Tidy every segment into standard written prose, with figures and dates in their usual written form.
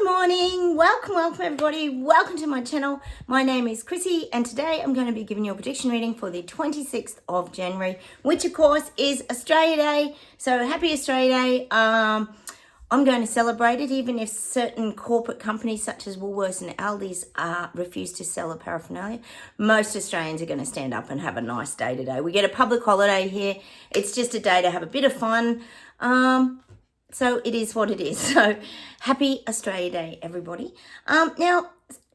Good morning, welcome everybody, welcome to my channel. My name is Chrissy and today I'm going to be giving you a prediction reading for the 26th of January, which of course is Australia Day. So happy Australia Day. I'm going to celebrate it even if certain corporate companies such as Woolworths and Aldi's refuse to sell a paraphernalia. Most Australians are going to stand up and have a nice day today. We get a public holiday here. It's just a day to have a bit of fun. So it is what it is. So happy Australia Day, everybody. Now,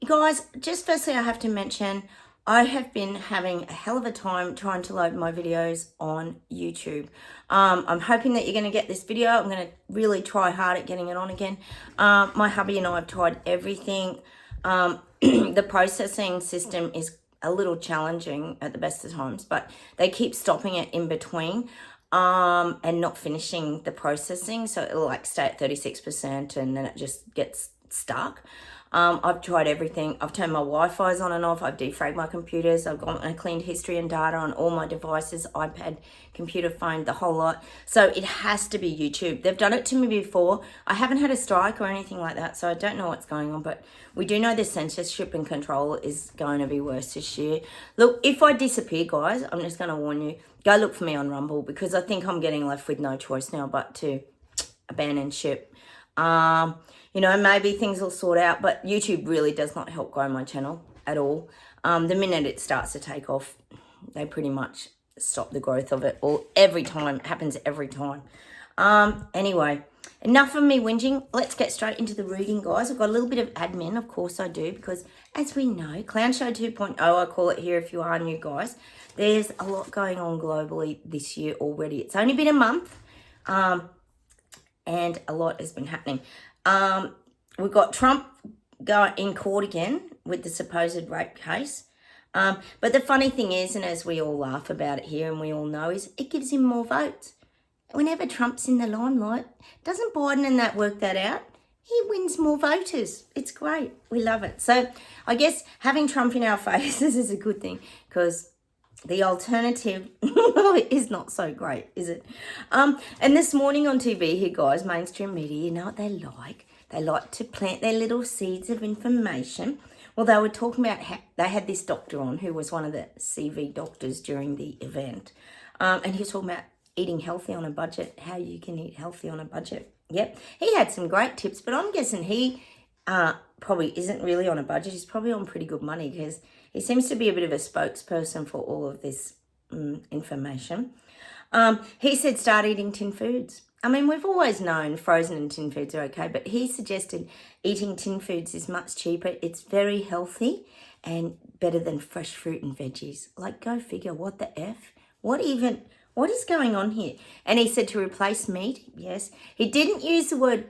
guys, just firstly, I have to mention, I have been having a hell of a time trying to load my videos on YouTube. I'm hoping that you're going to get this video. I'm going to really try hard at getting it on again. My hubby and I have tried everything. The processing system is a little challenging at the best of times, but they keep stopping it in between. And not finishing the processing, so it'll like stay at 36% and then it just gets stuck. I've tried everything. I've turned my Wi-Fi's on and off. I've defragged my computers. I've gone and cleaned history and data on all my devices, iPad, computer, phone, the whole lot. So it has to be YouTube. They've done it to me before. I haven't had a strike or anything like that, so I don't know what's going on, but we do know the censorship and control is going to be worse this year. Look, if I disappear, guys, I'm just going to warn you, go look for me on Rumble, because I think I'm getting left with no choice now but to abandon ship. You know, maybe things will sort out, but YouTube really does not help grow my channel at all. The minute it starts to take off, they pretty much stop the growth of it all every time. It happens every time. Anyway, enough of me whinging. Let's get straight into the reading, guys. I've got a little bit of admin, of course I do, because as we know, Clown Show 2.0, I call it here if you are new, guys. There's a lot going on globally this year already. It's only been a month, and a lot has been happening. We've got Trump going in court again with the supposed rape case. But the funny thing is, and as we all laugh about it here and we all know, is it gives him more votes. Whenever Trump's in the limelight, doesn't Biden and that work that out? He wins more voters. It's great. We love it. So I guess having Trump in our faces is a good thing, because the alternative is not so great, is it? And this morning on TV here, guys, mainstream media, you know what they like? They like to plant their little seeds of information. Well, they were talking about how they had this doctor on who was one of the CV doctors during the event. And he was talking about eating healthy on a budget, how you can eat healthy on a budget. Yep, he had some great tips, but I'm guessing he probably isn't really on a budget. He's probably on pretty good money, because he seems to be a bit of a spokesperson for all of this information. He said start eating tin foods. I mean, we've always known frozen and tin foods are okay, but he suggested eating tin foods is much cheaper. It's very healthy and better than fresh fruit and veggies. Like, go figure, what the F? What is going on here? And he said to replace meat, yes. He didn't use the word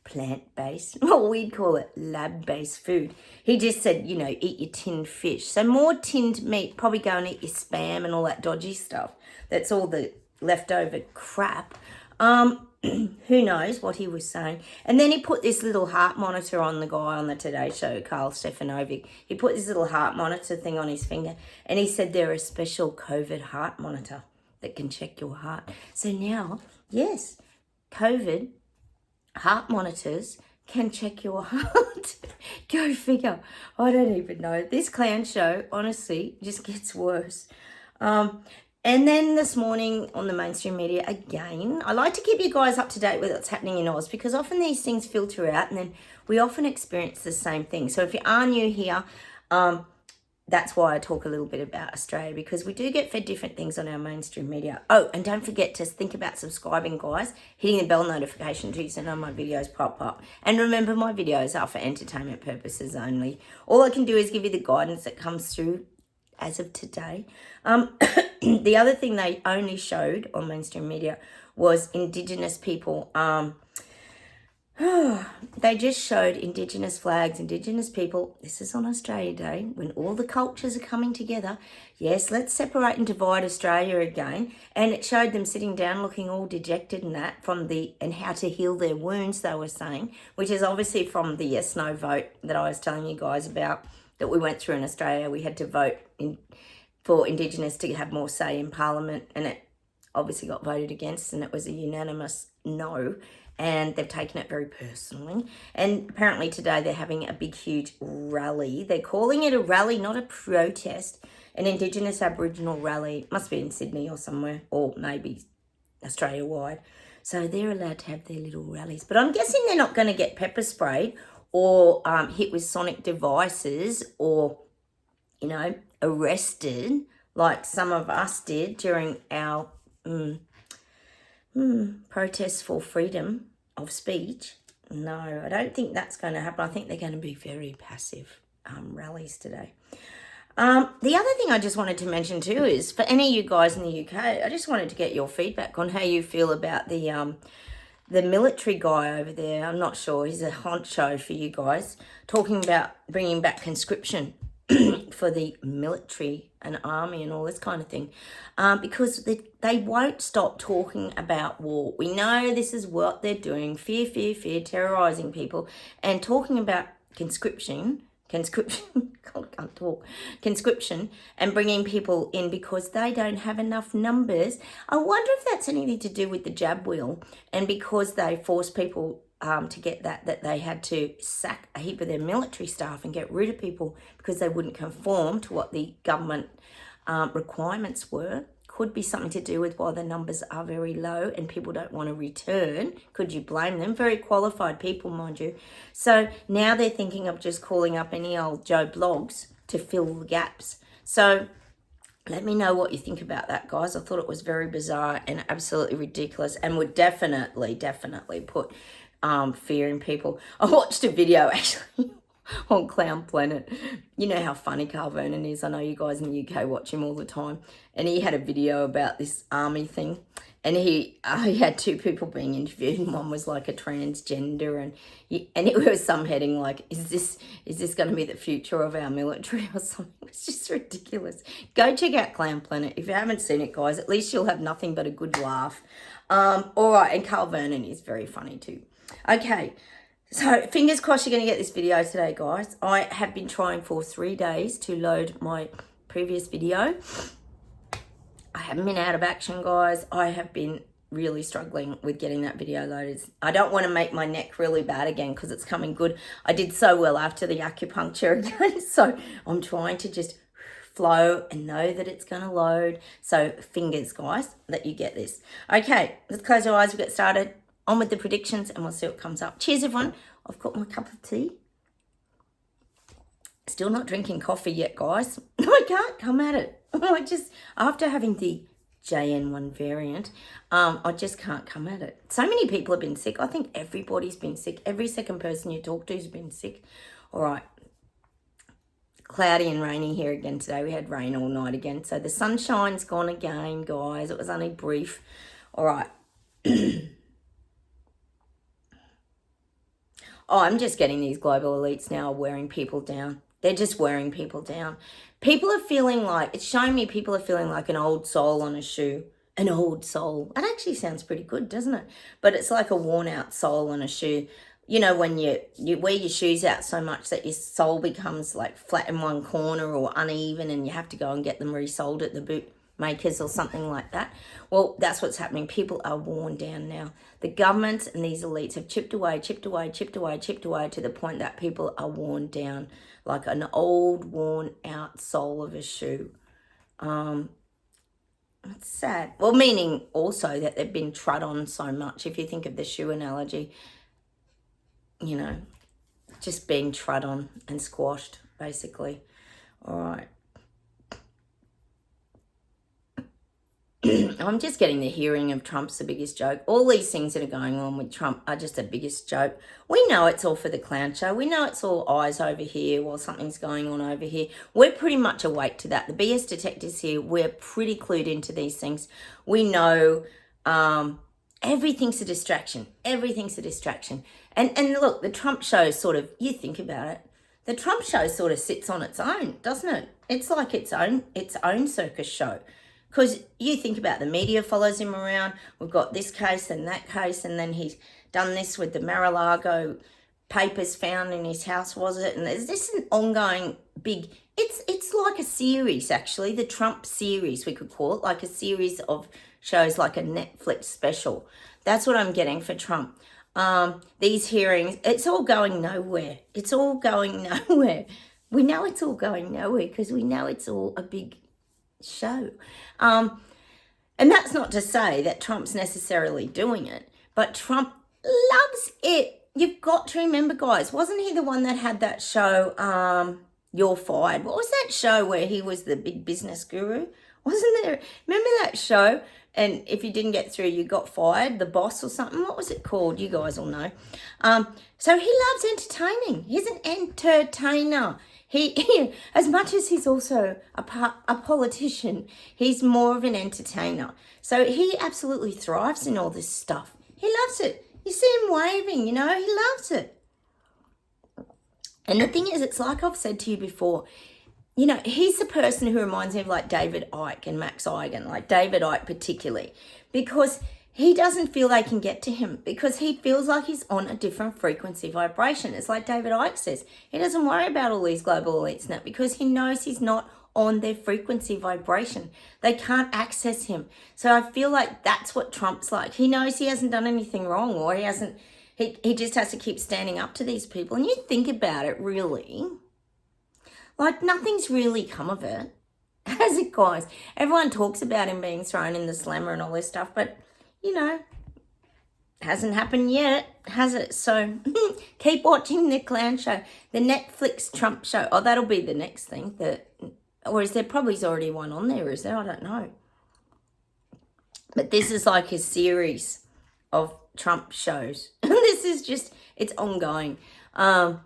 plant-based, well, we'd call it lab-based food. He just said, you know, eat your tinned fish. So more tinned meat, probably go and eat your Spam and all that dodgy stuff. That's all the leftover crap. Who knows what he was saying. And then he put this little heart monitor on the guy on the Today Show, Carl Stefanovic. He put this little heart monitor thing on his finger, and he said they're a special COVID heart monitor that can check your heart. So now, yes, COVID heart monitors can check your heart. Go figure. I don't even know. This clown show, honestly, just gets worse. And then this morning on the mainstream media, again, I like to keep you guys up to date with what's happening in Oz, because often these things filter out and then we often experience the same thing. So if you are new here, that's why I talk a little bit about Australia, because we do get fed different things on our mainstream media. Oh, and don't forget to think about subscribing, guys, hitting the bell notification too so none of my videos pop up. And remember, my videos are for entertainment purposes only. All I can do is give you the guidance that comes through as of today. The other thing they only showed on mainstream media was Indigenous people. They just showed Indigenous flags, Indigenous people. This is on Australia Day, when all the cultures are coming together. Yes, let's separate and divide Australia again. And it showed them sitting down looking all dejected and that and how to heal their wounds, they were saying, which is obviously from the yes, no vote that I was telling you guys about that we went through in Australia. We had to vote for Indigenous to have more say in Parliament, and it obviously got voted against, and it was a unanimous no. and they've taken it very personally. And apparently today they're having a big, huge rally. They're calling it a rally, not a protest. An Indigenous Aboriginal rally. Must be in Sydney or somewhere, or maybe Australia-wide. So they're allowed to have their little rallies. But I'm guessing they're not going to get pepper sprayed or hit with sonic devices or, you know, arrested like some of us did during our protests for freedom of speech. No, I don't think that's going to happen. I think they're going to be very passive rallies today. The other thing I just wanted to mention too is for any of you guys in the UK, I just wanted to get your feedback on how you feel about the military guy over there. I'm not sure. He's a honcho for you guys, talking about bringing back conscription for the military and army and all this kind of thing, because they won't stop talking about war. We know this is what they're doing, fear, fear, fear, terrorising people, and talking about conscription, God, I can't talk, conscription, and bringing people in because they don't have enough numbers. I wonder if that's anything to do with the jab wheel, and because they force people to get that they had to sack a heap of their military staff and get rid of people because they wouldn't conform to what the government requirements were. Could be something to do with why the numbers are very low and people don't want to return. Could you blame them? Very qualified people, mind you. So now they're thinking of just calling up any old Joe Blogs to fill the gaps. So let me know what you think about that, guys. I thought it was very bizarre and absolutely ridiculous and would definitely put fear in people. I watched a video actually on Clown Planet. You know how funny Carl Vernon is. I know you guys in the UK watch him all the time. And he had a video about this army thing. And he had two people being interviewed, and one was like a transgender, and it was some heading like, is this going to be the future of our military or something? It's just ridiculous. Go check out Clown Planet. If you haven't seen it, guys, at least you'll have nothing but a good laugh. All right, and Carl Vernon is very funny too. Okay. So, fingers crossed you're going to get this video today, guys. I have been trying for 3 days to load my previous video. I haven't been out of action, guys. I have been really struggling with getting that video loaded. I don't want to make my neck really bad again because it's coming good. I did so well after the acupuncture again. So, I'm trying to just flow and know that it's going to load. So, fingers, guys, that you get this. Okay, let's close our eyes. We'll get started. On with the predictions and we'll see what comes up. Cheers, everyone. I've got my cup of tea. Still not drinking coffee yet, guys. I can't come at it. After having the JN1 variant, I just can't come at it. So many people have been sick. I think everybody's been sick. Every second person you talk to has been sick. All right. Cloudy and rainy here again today. We had rain all night again. So the sunshine's gone again, guys. It was only brief. All right. Oh, I'm just getting these global elites now wearing people down. They're just wearing people down. People are feeling like, it's showing me people are feeling like an old sole on a shoe. An old sole. That actually sounds pretty good, doesn't it? But it's like a worn out sole on a shoe. You know, when you wear your shoes out so much that your sole becomes like flat in one corner or uneven and you have to go and get them resoled at the boot makers or something like that. Well, that's what's happening. People are worn down now. The governments and these elites have chipped away to the point that people are worn down like an old worn out sole of a shoe. It's sad. Well, meaning also that they've been trod on so much. If you think of the shoe analogy, you know, just being trod on and squashed, basically. All right. I'm just getting the hearing of Trump's the biggest joke. All these things that are going on with Trump are just the biggest joke. We know it's all for the clown show. We know it's all eyes over here while something's going on over here. We're pretty much awake to that. The BS detectives here, we're pretty clued into these things. We know everything's a distraction. Everything's a distraction. And look, the Trump show sort of, you think about it, the Trump show sort of sits on its own, doesn't it? It's like its own circus show. Because you think about the media follows him around. We've got this case and that case, and then he's done this with the Mar-a-Lago papers found in his house, was it? And there's this an ongoing big, it's like a series, actually, the Trump series, we could call it, like a series of shows, like a Netflix special. That's what I'm getting for Trump. these hearings, it's all going nowhere. It's all going nowhere. We know it's all going nowhere because we know it's all a big show. And that's not to say that Trump's necessarily doing it, but Trump loves it. You've got to remember, guys, wasn't he the one that had that show, You're Fired? What was that show where he was the big business guru? Wasn't there? Remember that show? And if you didn't get through, you got fired, The Boss or something. What was it called? You guys all know. So he loves entertaining. He's an entertainer. He as much as he's also a politician, he's more of an entertainer. So he absolutely thrives in all this stuff. He loves it. You see him waving, he loves it. And the thing is, it's like I've said to you before, he's the person who reminds me of like David Icke and Max Igan, like David Icke particularly, because he doesn't feel they can get to him because he feels like he's on a different frequency vibration. It's like David Icke says, he doesn't worry about all these global elites now because he knows he's not on their frequency vibration. They can't access him. So I feel like that's what Trump's like. He knows he hasn't done anything wrong, or he just has to keep standing up to these people. And you think about it, really, like nothing's really come of it, has it, guys? Everyone talks about him being thrown in the slammer and all this stuff, but hasn't happened yet, has it? So keep watching the clown show, the Netflix Trump show. Oh, that'll be the next thing. Or is there probably already one on there? Is there? I don't know. But this is like a series of Trump shows. This is just, it's ongoing. Oh,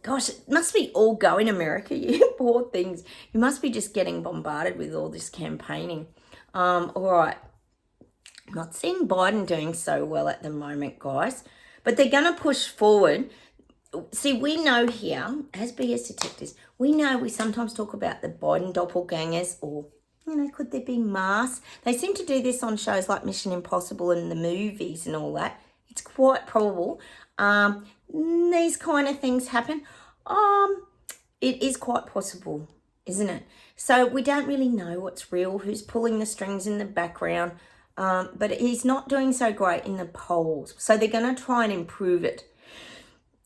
gosh, it must be all go in America. You poor things. You must be just getting bombarded with all this campaigning. All right. I'm not seeing Biden doing so well at the moment, guys. But they're going to push forward. See, we know here, as BS detectives, we sometimes talk about the Biden doppelgangers or, could there be masks? They seem to do this on shows like Mission Impossible and the movies and all that. It's quite probable. These kind of things happen. It is quite possible, isn't it? So we don't really know what's real, who's pulling the strings in the background. But he's not doing so great in the polls. So they're going to try and improve it.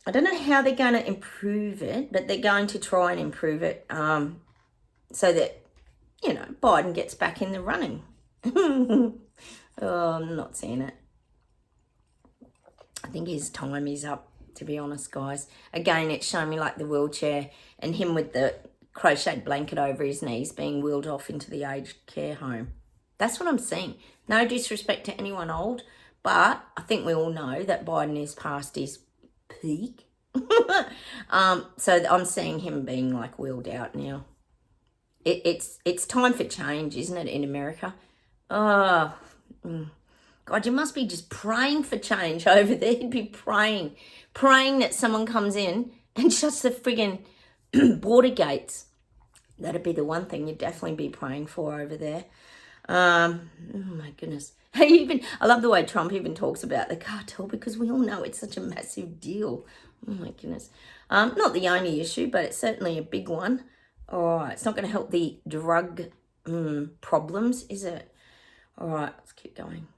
I don't know how they're going to improve it, but they're going to try and improve it so that, Biden gets back in the running. Oh, I'm not seeing it. I think his time is up, to be honest, guys. Again, it's showing me like the wheelchair and him with the crocheted blanket over his knees being wheeled off into the aged care home. That's what I'm seeing. No disrespect to anyone old, but I think we all know that Biden is past his peak. So I'm seeing him being like wheeled out now. It's time for change, isn't it, in America? Oh, God, you must be just praying for change over there. You'd be praying that someone comes in and shuts the friggin' border gates. That'd be the one thing you'd definitely be praying for over there. Oh my goodness. I love the way Trump even talks about the cartel because we all know it's such a massive deal. Oh my goodness. Not the only issue, but it's certainly a big one. All right, it's not going to help the drug problems, is it? All right, let's keep going.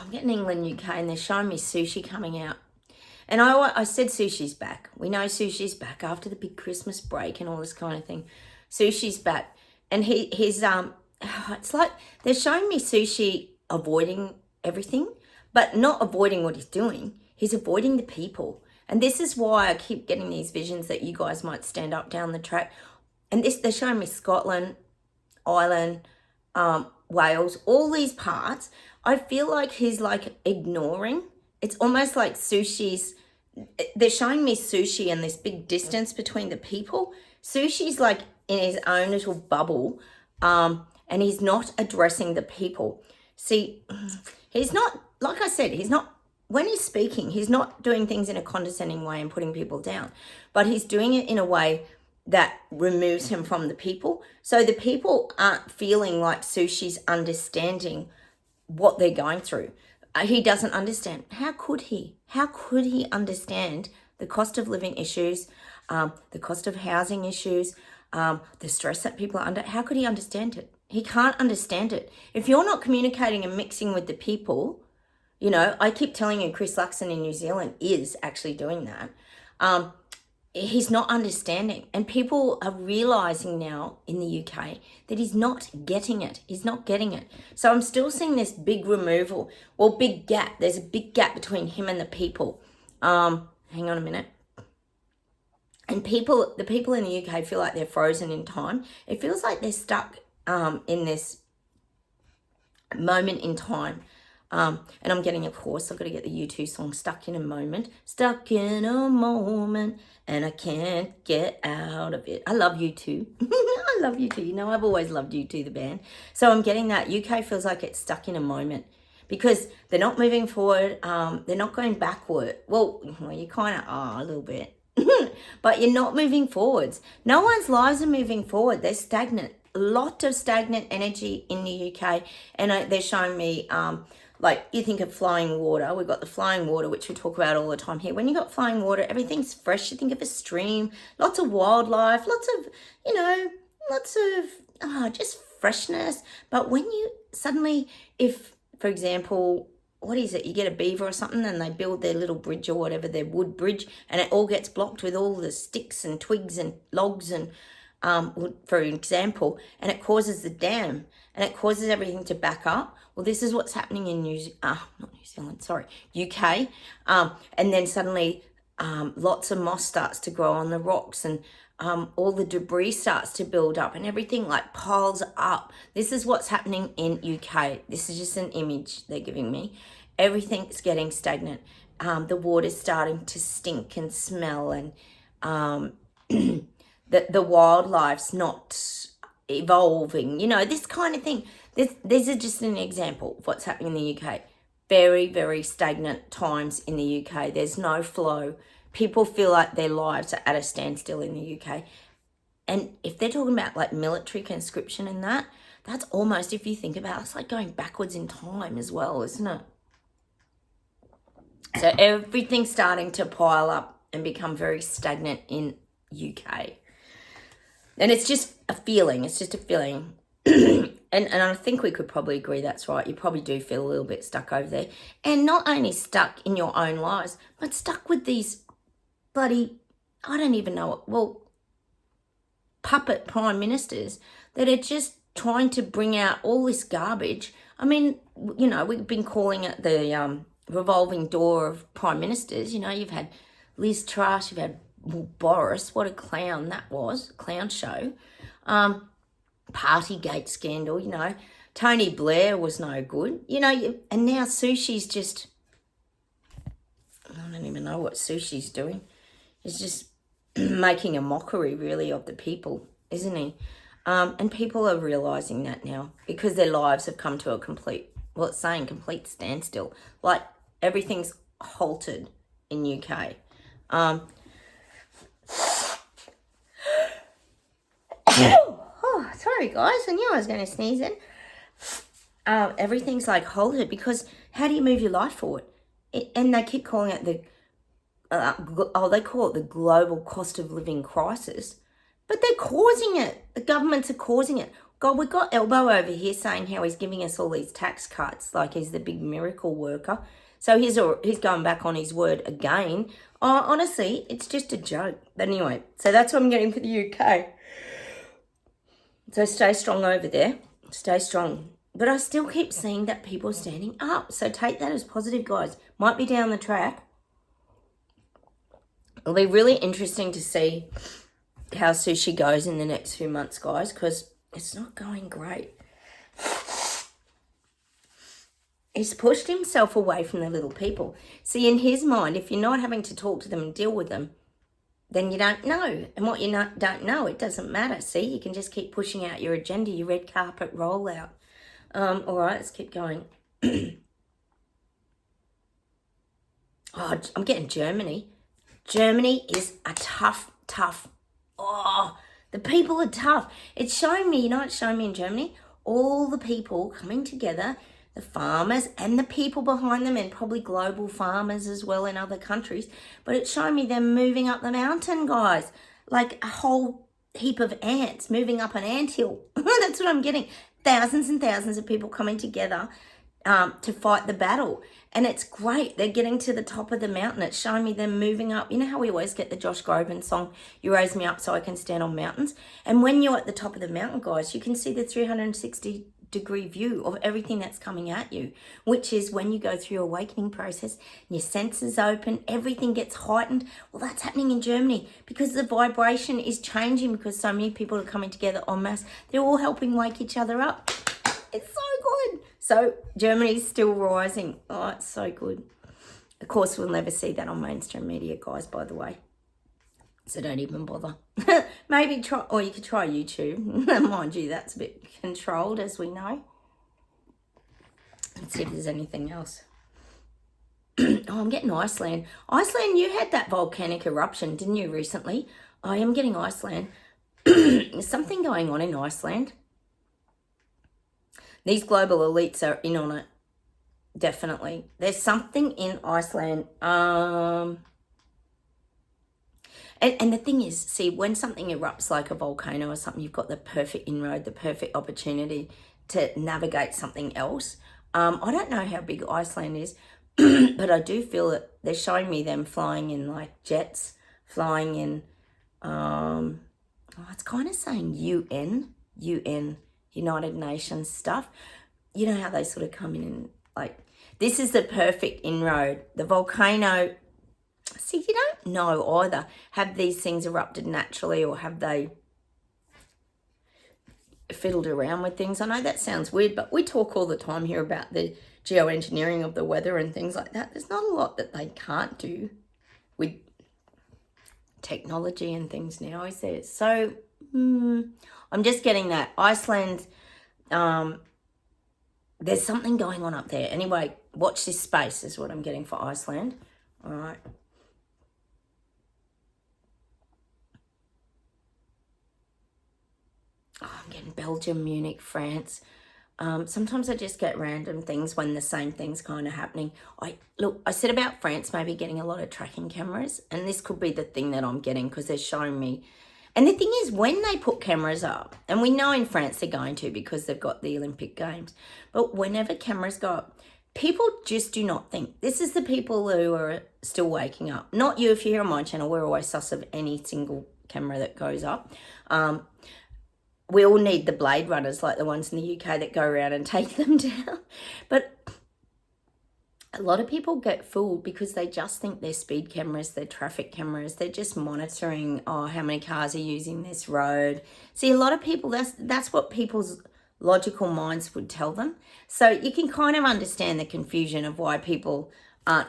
I'm getting England, UK, and they're showing me sushi coming out. And I said sushi's back. We know sushi's back after the big Christmas break and all this kind of thing. Sushi's back. And he's it's like they're showing me sushi avoiding everything, but not avoiding what he's doing. He's avoiding the people. And this is why I keep getting these visions that you guys might stand up down the track. And they're showing me Scotland, Ireland, Wales, all these parts. I feel like he's like ignoring. It's almost like they're showing me sushi and this big distance between the people. Sushi's like in his own little bubble, and he's not addressing the people. See, he's not, like I said, when he's speaking, he's not doing things in a condescending way and putting people down, but he's doing it in a way that removes him from the people. So the people aren't feeling like sushi's understanding what they're going through. He doesn't understand. How could he? How could he understand the cost of living issues, the cost of housing issues, the stress that people are under. How could he understand it? He can't understand it. If you're not communicating and mixing with the people, you know, I keep telling you, Chris Luxon in New Zealand is actually doing that. He's not understanding. And people are realizing now in the UK that he's not getting it. He's not getting it. So I'm still seeing this big removal, or big gap. There's a big gap between him and the people. Hang on a minute. And the people in the UK feel like they're frozen in time. It feels like they're stuck in this moment in time. And I'm getting, of course, I've got to get the U2 song, Stuck in a Moment. Stuck in a moment, and I can't get out of it. I love U2. I love U2. You know, I've always loved U2, the band. So I'm getting that. UK feels like it's stuck in a moment because they're not moving forward. They're not going backward. Well, you kind of are a little bit. But you're not moving forwards. No one's lives are moving forward. They're stagnant. A lot of stagnant energy in the UK. And they're showing me... like you think of flying water, we've got the flying water, which we talk about all the time here. When you got flying water, everything's fresh. You think of a stream, lots of wildlife, lots of, you know, lots of just freshness. But when you suddenly, if, for example, what is it? You get a beaver or something and they build their little bridge or whatever, their wood bridge, and it all gets blocked with all the sticks and twigs and logs and, for example, and it causes the dam and it causes everything to back up. Well, this is what's happening in UK. And then suddenly lots of moss starts to grow on the rocks and all the debris starts to build up and everything like piles up. This is what's happening in UK. This is just an image they're giving me. Everything's getting stagnant. The water's starting to stink and smell, and the wildlife's not evolving, you know, this kind of thing. These are just an example of what's happening in the UK. Very, very stagnant times in the UK. There's no flow. People feel like their lives are at a standstill in the UK. And if they're talking about like military conscription and that's almost, if you think about it, it's like going backwards in time as well, isn't it? So everything's starting to pile up and become very stagnant in UK. And it's just a feeling. It's just a feeling. And I think we could probably agree that's right. You probably do feel a little bit stuck over there. And not only stuck in your own lives, but stuck with these bloody, I don't even know it, well, puppet prime ministers that are just trying to bring out all this garbage. I mean, you know, we've been calling it the revolving door of prime ministers. You know, you've had Liz Truss, you've had Boris. What a clown that was, clown show. Partygate scandal, you know. Tony Blair was no good, you know, and now Sushi's just, I don't even know what Sushi's doing. He's just making a mockery, really, of the people, isn't he? And people are realising that now because their lives have come to a complete standstill. Like, everything's halted in UK. Sorry guys, I knew I was going to sneeze in. Everything's like halted because how do you move your life forward? And they keep calling it they call it the global cost of living crisis, but they're causing it. The governments are causing it. God, we've got Elbow over here saying how he's giving us all these tax cuts, like he's the big miracle worker. So he's going back on his word again. Oh, honestly, it's just a joke. But anyway, so that's what I'm getting for the UK. So stay strong over there. Stay strong. But I still keep seeing that people are standing up. So take that as positive, guys. Might be down the track. It'll be really interesting to see how Sushi goes in the next few months, guys, because it's not going great. He's pushed himself away from the little people. See, in his mind, if you're not having to talk to them and deal with them, then you don't know. And what you don't know, it doesn't matter. See, you can just keep pushing out your agenda, your red carpet rollout. All right, let's keep going. Oh, I'm getting Germany. Germany is a tough. Oh, the people are tough. It's showing me, you know, it's showing me in Germany, all the people coming together, the farmers and the people behind them, and probably global farmers as well in other countries. But it's showing me them moving up the mountain, guys. Like a whole heap of ants moving up an anthill. That's what I'm getting. Thousands and thousands of people coming together to fight the battle. And it's great. They're getting to the top of the mountain. It's showing me them moving up. You know how we always get the Josh Groban song, You Raise Me Up So I Can Stand on Mountains? And when you're at the top of the mountain, guys, you can see the 360-degree view of everything that's coming at you, which is when you go through your awakening process, and your senses open, everything gets heightened. Well, that's happening in Germany because the vibration is changing because so many people are coming together en masse. They're all helping wake each other up. It's so good. So Germany's still rising. Oh, it's so good. Of course, we'll never see that on mainstream media, guys, by the way. So don't even bother. Maybe try, or you could try YouTube. Mind you, that's a bit controlled, as we know. Let's see if there's anything else. Oh, I'm getting Iceland. Iceland, you had that volcanic eruption, didn't you, recently? I am getting Iceland. There's something going on in Iceland. These global elites are in on it. Definitely. There's something in Iceland. And the thing is, see, when something erupts like a volcano or something, you've got the perfect inroad, the perfect opportunity to navigate something else. I don't know how big Iceland is, but I do feel that they're showing me them flying in like jets, flying in, it's kind of saying UN, United Nations stuff. You know how they sort of come in and like, this is the perfect inroad. The volcano, see, you don't know either. Have these things erupted naturally or have they fiddled around with things? I know that sounds weird, but we talk all the time here about the geoengineering of the weather and things like that. There's not a lot that they can't do with technology and things now, is there? So I'm just getting that. Iceland, there's something going on up there. Anyway, watch this space is what I'm getting for Iceland. All right. Oh, I'm getting Belgium, Munich, France. Sometimes I just get random things when the same thing's kind of happening. I said about France maybe getting a lot of tracking cameras, and this could be the thing that I'm getting because they're showing me. And the thing is, when they put cameras up, and we know in France they're going to because they've got the Olympic Games, but whenever cameras go up, people just do not think. This is the people who are still waking up. Not you. If you're here on my channel, we're always sus of any single camera that goes up. We all need the Blade Runners, like the ones in the UK that go around and take them down. But a lot of people get fooled because they just think they're speed cameras, they're traffic cameras, they're just monitoring, how many cars are using this road. See, a lot of people, that's what people's logical minds would tell them. So you can kind of understand the confusion of why people aren't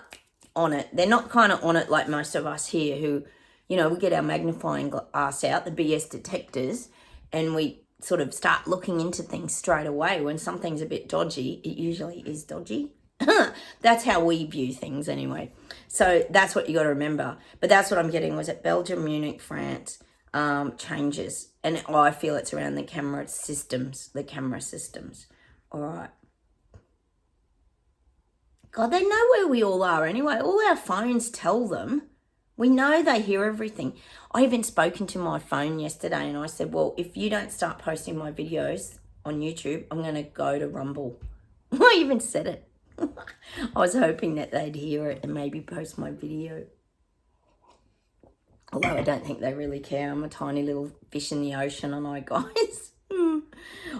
on it. They're not kind of on it like most of us here who, we get our magnifying glass out, the BS detectors, and we sort of start looking into things straight away. When something's a bit dodgy, it usually is dodgy. That's how we view things anyway. So that's what you got to remember. But that's what I'm getting was at Belgium, Munich, France, changes. And I feel it's around the camera systems. All right. God, they know where we all are anyway. All our phones tell them. We know they hear everything. I even spoken to my phone yesterday and I said, well, if you don't start posting my videos on YouTube, I'm going to go to Rumble. I even said it. I was hoping that they'd hear it and maybe post my video. Although I don't think they really care. I'm a tiny little fish in the ocean, and I, guys.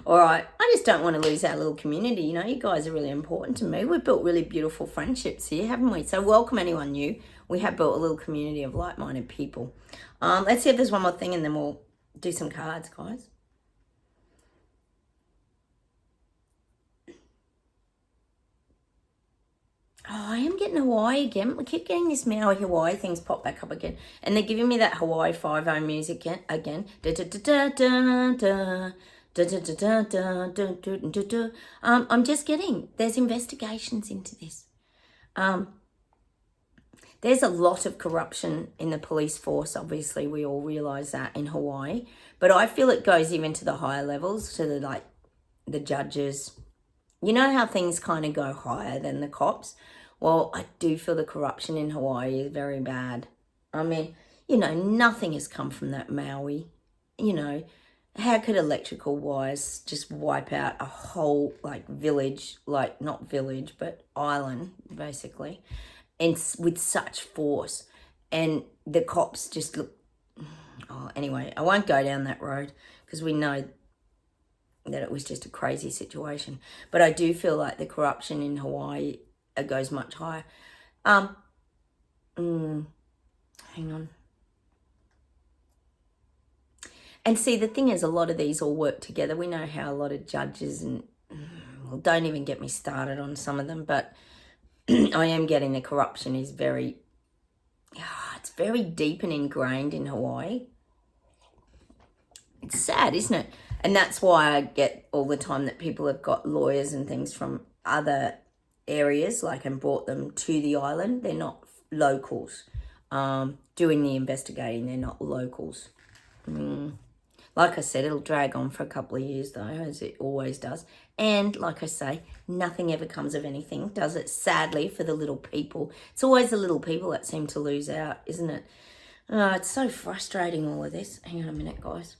All right. I just don't want to lose our little community. You guys are really important to me. We've built really beautiful friendships here, haven't we? So welcome anyone new. We have built a little community of like-minded people. Let's see if there's one more thing and then we'll do some cards, guys. Oh, I am getting Hawaii again. We keep getting this Maui Hawaii things pop back up again. And they're giving me that Hawaii 5-0 music again. I'm just getting, there's investigations into this. There's a lot of corruption in the police force. Obviously, we all realise that in Hawaii. But I feel it goes even to the higher levels, to the judges. You know how things kind of go higher than the cops? Well, I do feel the corruption in Hawaii is very bad. I mean, nothing has come from that Maui. you know, how could electrical wires just wipe out a whole, like, village, like, not village, but island, basically, and with such force? And the cops just look, oh, anyway, I won't go down that road because we know that it was just a crazy situation. But I do feel like the corruption in Hawaii goes much higher. Hang on. And see, the thing is, a lot of these all work together. We know how a lot of judges and, well, don't even get me started on some of them, but I am getting the corruption is very, it's very deep and ingrained in Hawaii. It's sad, isn't it? And that's why I get all the time that people have got lawyers and things from other areas, like, and brought them to the island. They're not locals doing the investigating. They're not locals. Like I said, it'll drag on for a couple of years, though, as it always does. And like I say, nothing ever comes of anything, does it? Sadly, for the little people. It's always the little people that seem to lose out, isn't it? Oh, it's so frustrating, all of this. Hang on a minute, guys.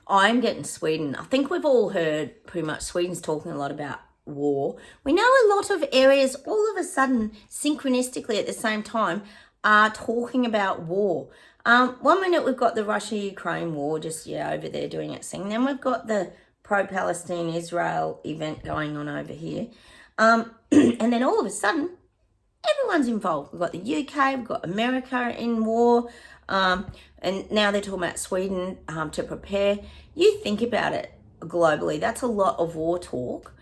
I'm getting Sweden. I think we've all heard pretty much Sweden's talking a lot about war. We know a lot of areas all of a sudden, synchronistically at the same time, are talking about war. 1 minute we've got the Russia-Ukraine war just over there doing its thing. Then we've got the pro-Palestine Israel event going on over here. And then all of a sudden, everyone's involved. We've got the UK, we've got America in war, and now they're talking about Sweden to prepare. You think about it globally, that's a lot of war talk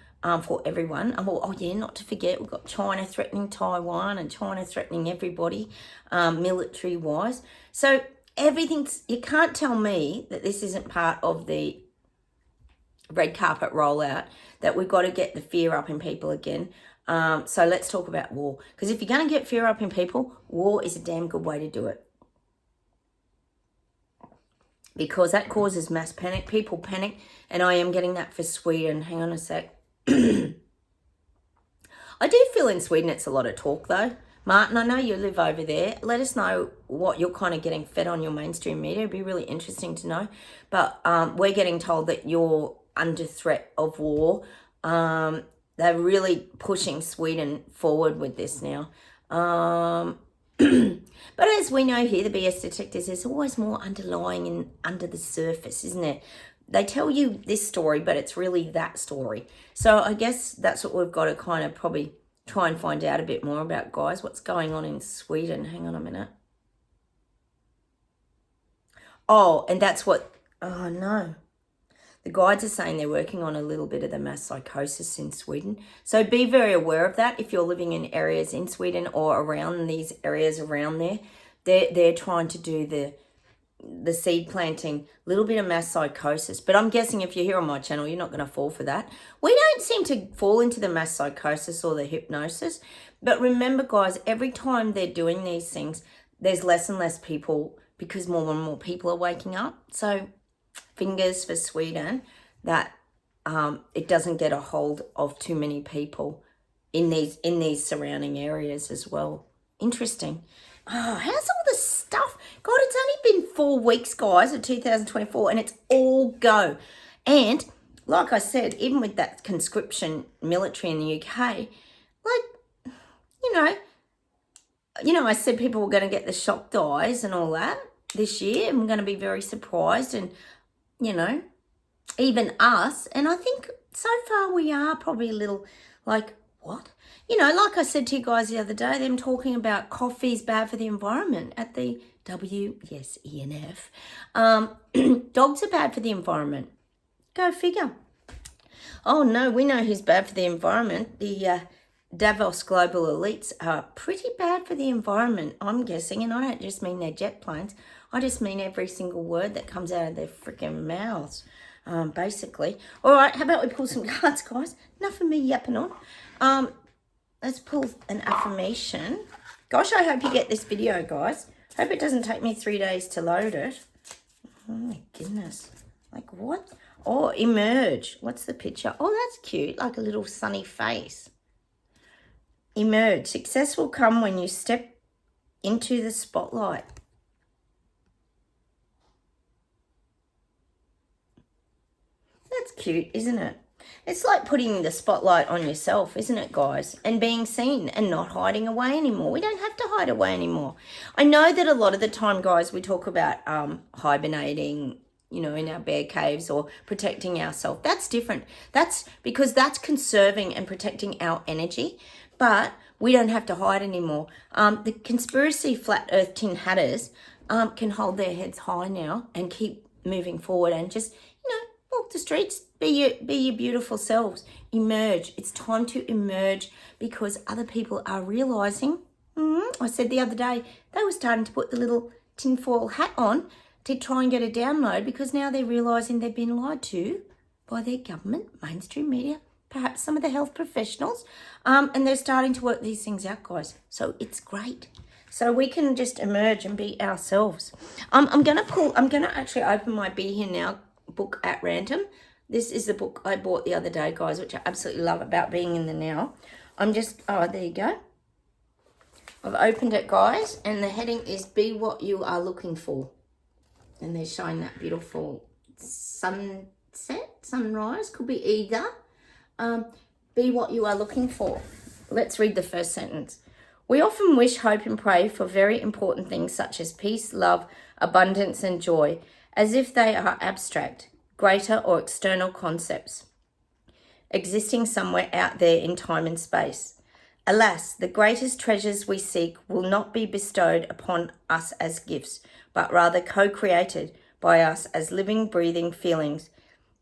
for everyone. Oh yeah, not to forget, we've got China threatening Taiwan and China threatening everybody military-wise. So everything's, you can't tell me that this isn't part of the red carpet rollout, that we've got to get the fear up in people again. So let's talk about war. Because if you're going to get fear up in people, war is a damn good way to do it. Because that causes mass panic. People panic. And I am getting that for Sweden. Hang on a sec. I do feel in Sweden it's a lot of talk, though. Martin, I know you live over there. Let us know what you're kind of getting fed on your mainstream media. It'd be really interesting to know. But we're getting told that you're under threat of war. They're really pushing Sweden forward with this now. But as we know here, the BS detectors, there's always more underlying and under the surface, isn't it? They tell you this story, but it's really that story. So I guess that's what we've got to kind of probably try and find out a bit more about, guys. What's going on in Sweden? Hang on a minute. Oh, and that's what, oh no. The guides are saying they're working on a little bit of the mass psychosis in Sweden. So be very aware of that if you're living in areas in Sweden or around these areas around there. They're trying to do the seed planting, little bit of mass psychosis. But I'm guessing if you're here on my channel, you're not going to fall for that. We don't seem to fall into the mass psychosis or the hypnosis. But remember, guys, every time they're doing these things, there's less and less people because more and more people are waking up. So fingers for Sweden that it doesn't get a hold of too many people in these surrounding areas as well. Interesting. Oh, how's all this stuff? God, it's only been 4 weeks, guys, of 2024, and it's all go. And like I said, even with that conscription military in the UK, like, you know, I said people were going to get the shock eyes and all that this year, and we're going to be very surprised, and you know, even us. And I think so far we are probably a little like, what? You know, like I said to you guys the other day, them talking about coffee's bad for the environment at the ENF. Dogs are bad for the environment. Go figure. Oh no, we know who's bad for the environment. The Davos global elites are pretty bad for the environment, I'm guessing. And I don't just mean their jet planes. I just mean every single word that comes out of their freaking mouths, basically. All right, how about we pull some cards, guys? Enough of me yapping on. Let's pull an affirmation. Gosh, I hope you get this video, guys. Hope it doesn't take me 3 days to load it. Oh, my goodness. Like, what? Oh, emerge. What's the picture? Oh, that's cute, like a little sunny face. Emerge. Success will come when you step into the spotlight. That's cute, isn't it? It's like putting the spotlight on yourself, isn't it, guys? And being seen and not hiding away anymore. We don't have to hide away anymore. I know that a lot of the time, guys, we talk about hibernating, you know, in our bear caves or protecting ourselves. That's different. That's because that's conserving and protecting our energy. But we don't have to hide anymore. The conspiracy flat earth tin hatters can hold their heads high now and keep moving forward and just, you know, walk the streets, be your beautiful selves, emerge. It's time to emerge because other people are realizing. I said the other day they were starting to put the little tinfoil hat on to try and get a download because now they're realizing they've been lied to by their government, mainstream media, perhaps some of the health professionals, and they're starting to work these things out, guys. So it's great. So we can just emerge and be ourselves. I'm gonna actually open my Be Here Now book at random. This is the book I bought the other day, guys, which I absolutely love about being in the now. There you go. I've opened it, guys, and the heading is Be What You Are Looking For. And they're showing that beautiful sunrise, could be either. Be what you are looking for. Let's read the first sentence. We often wish, hope, and pray for very important things such as peace, love, abundance, and joy, as if they are abstract, greater, or external concepts, existing somewhere out there in time and space. Alas, the greatest treasures we seek will not be bestowed upon us as gifts, but rather co-created by us as living, breathing feelings,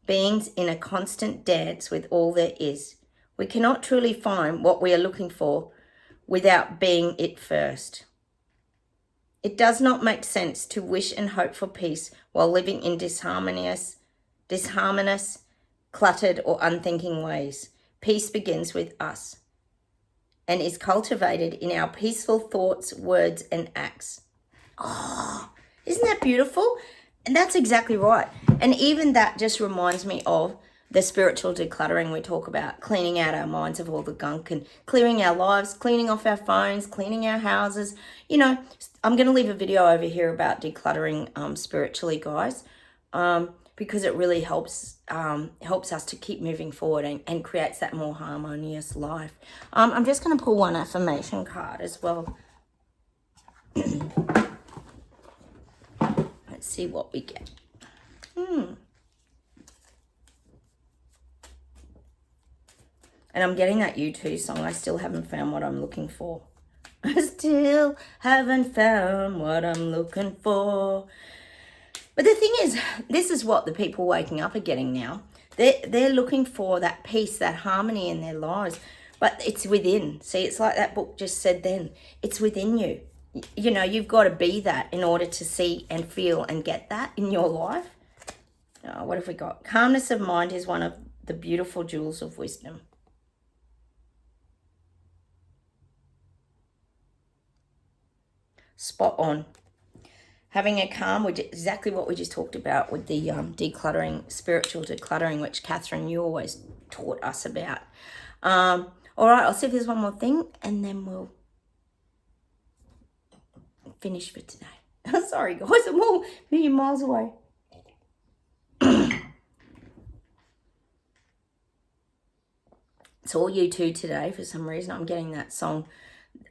beings in a constant dance with all there is. We cannot truly find what we are looking for without being it first. It does not make sense to wish and hope for peace while living in disharmonious, cluttered, or unthinking ways. Peace begins with us and is cultivated in our peaceful thoughts, words, and acts. Oh, isn't that beautiful? And that's exactly right. And even that just reminds me of the spiritual decluttering we talk about, cleaning out our minds of all the gunk and clearing our lives, cleaning off our phones, cleaning our houses. You know, I'm going to leave a video over here about decluttering spiritually, guys, because it really helps us to keep moving forward and creates that more harmonious life. I'm just going to pull one affirmation card as well. Let's see what we get. And I'm getting that U2 song. I still haven't found what I'm looking for. I still haven't found what I'm looking for. But the thing is, this is what the people waking up are getting now. They're looking for that peace, that harmony in their lives. But it's within. See, it's like that book just said then. It's within you. You know, you've got to be that in order to see and feel and get that in your life. Oh, what have we got? Calmness of mind is one of the beautiful jewels of wisdom. Spot on. Having a calm, which is exactly what we just talked about with the decluttering, spiritual decluttering, which Catherine, you always taught us about. All right, I'll see if there's one more thing and then we'll finish for today. Sorry, guys, I'm all a million miles away. It's all U2 today for some reason. I'm getting that song.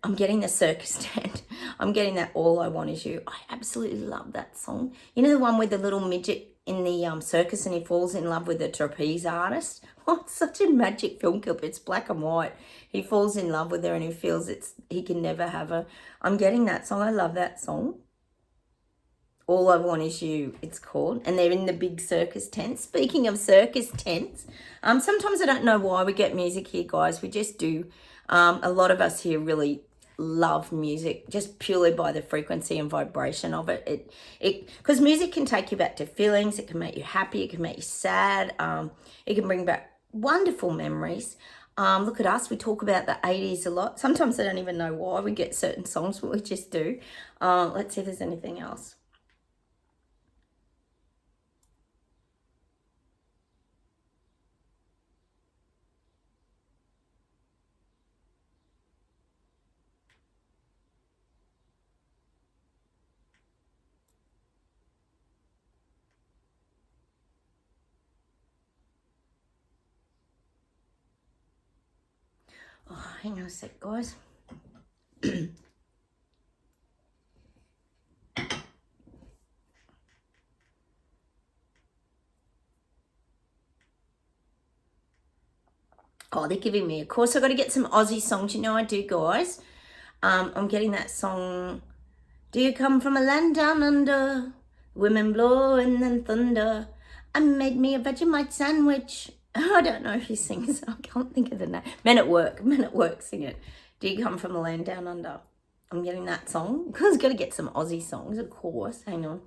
I'm getting the circus tent. I'm getting that All I Want Is You. I absolutely love that song. You know the one with the little midget in the circus and he falls in love with the trapeze artist? Oh, it's such a magic film clip. It's black and white. He falls in love with her and he feels he can never have her. I'm getting that song. I love that song. All I Want Is You, it's called. And they're in the big circus tent. Speaking of circus tents, sometimes I don't know why we get music here, guys. We just do. A lot of us here really love music just purely by the frequency and vibration of it. Because music can take you back to feelings. It can make you happy. It can make you sad. It can bring back wonderful memories. Look at us. We talk about the 80s a lot. Sometimes I don't even know why we get certain songs, but we just do. Let's see if there's anything else. Oh, hang on a sec, guys. Oh, they're giving me. Of course, I've got to get some Aussie songs. You know I do, guys. I'm getting that song. Do you come from a land down under? Women blowing and thunder. I made me a Vegemite sandwich. I don't know if he sings. I can't think of the name. Men at Work. Men at Work sing it. Do you come from a land down under? I'm getting that song. I've got to get some Aussie songs, of course. Hang on.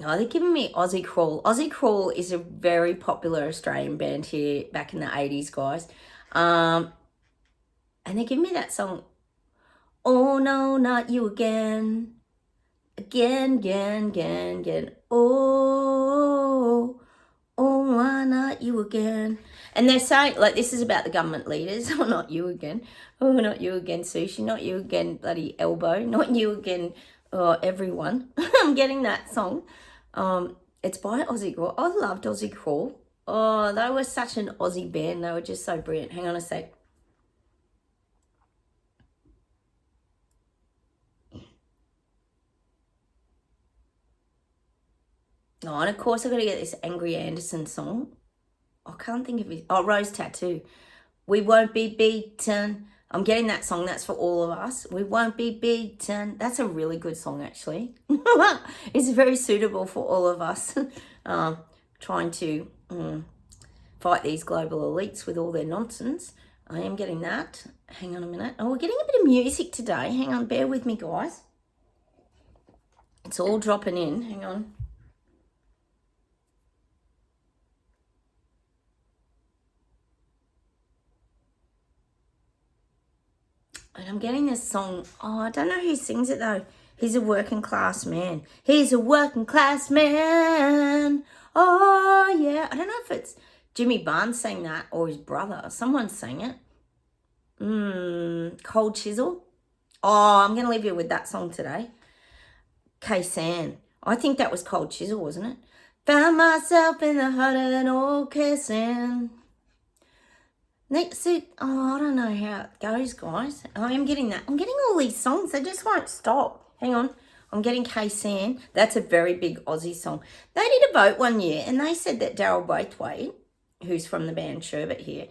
Oh, they're giving me Aussie Crawl. Aussie Crawl is a very popular Australian band here back in the 80s, guys. And they give me that song, Oh No, Not You Again. Again, again, again, again. Oh, why not you again? And they're saying, like, this is about the government leaders. Oh, not you again. Oh, not you again, Sushi. Not you again, bloody Elbow. Not you again, everyone. I'm getting that song. It's by Aussie Crawl. I loved Aussie Crawl. Oh, they were such an Aussie band. They were just so brilliant. Hang on a sec. Oh, and of course I've got to get this Angry Anderson song. I can't think of it. Oh, Rose Tattoo. We won't be beaten. I'm getting that song. That's for all of us. We won't be beaten. That's a really good song, actually. It's very suitable for all of us trying to fight these global elites with all their nonsense. I am getting that. Hang on a minute. Oh, we're getting a bit of music today. Hang on. Bear with me, guys. It's all dropping in. Hang on. And I'm getting this song. Oh, I don't know who sings it though. He's a working class man. He's a working class man. Oh, yeah. I don't know if it's Jimmy Barnes sang that or his brother. Someone sang it. Cold Chisel. Oh, I'm going to leave you with that song today. K-San. I think that was Cold Chisel, wasn't it? Found myself in the heart of an old K-San. Next, I don't know how it goes, guys. I am getting that. I'm getting all these songs. They just won't stop. Hang on. I'm getting K-San. That's a very big Aussie song. They did a vote one year, and they said that Daryl Braithwaite, who's from the band Sherbet here,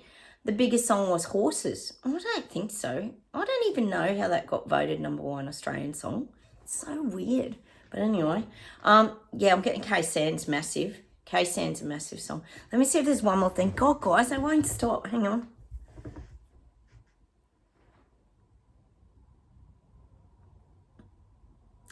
the biggest song was Horses. I don't think so. I don't even know how that got voted #1 Australian song. It's so weird. But anyway, yeah, I'm getting K-San's massive. K-San's a massive song. Let me see if there's one more thing. God, guys, they won't stop. Hang on.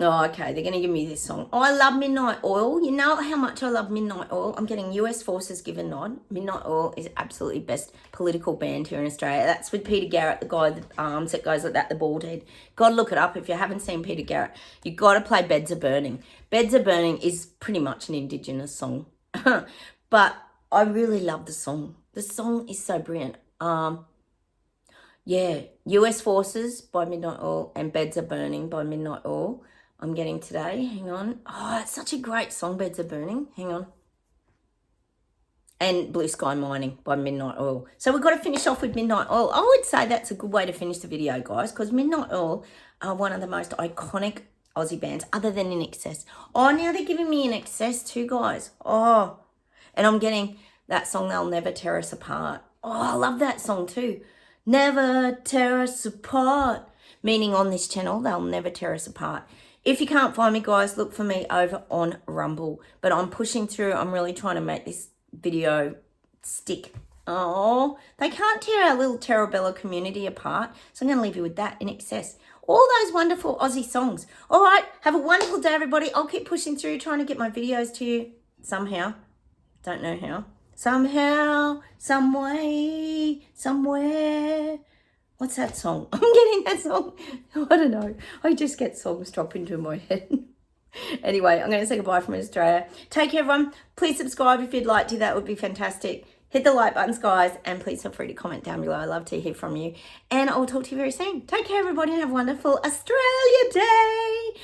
Oh, okay. They're going to give me this song. Oh, I love Midnight Oil. You know how much I love Midnight Oil. I'm getting US Forces give a nod. Midnight Oil is absolutely best political band here in Australia. That's with Peter Garrett, the guy with the arms that goes like that, the bald head. Got to look it up if you haven't seen Peter Garrett. You got to play Beds Are Burning. Beds Are Burning is pretty much an Indigenous song. But I really love the song. The song is so brilliant. Yeah, US Forces by Midnight Oil and Beds Are Burning by Midnight Oil. I'm getting today. Hang on. Oh, it's such a great song, Beds Are Burning. Hang on. And Blue Sky Mining by Midnight Oil. So we've got to finish off with Midnight Oil. I would say that's a good way to finish the video, guys, because Midnight Oil are one of the most iconic Aussie bands other than In Excess. Oh, now they're giving me In Excess too, guys. Oh, and I'm getting that song, They'll Never Tear Us Apart. Oh, I love that song too. Never tear us apart. Meaning on this channel, they'll never tear us apart. If you can't find me, guys, look for me over on Rumble. But I'm pushing through. I'm really trying to make this video stick. Oh, they can't tear our little Terrabella community apart. So I'm going to leave you with that, In Excess. All those wonderful Aussie songs. All right, have a wonderful day, everybody. I'll keep pushing through, trying to get my videos to you somehow. Don't know how. Somehow, some way, somewhere. What's that song? I'm getting that song. I don't know. I just get songs drop into my head. Anyway, I'm going to say goodbye from Australia. Take care, everyone. Please subscribe if you'd like to. That would be fantastic. Hit the like buttons, guys. And please feel free to comment down below. I love to hear from you. And I will talk to you very soon. Take care, everybody, and have a wonderful Australia Day.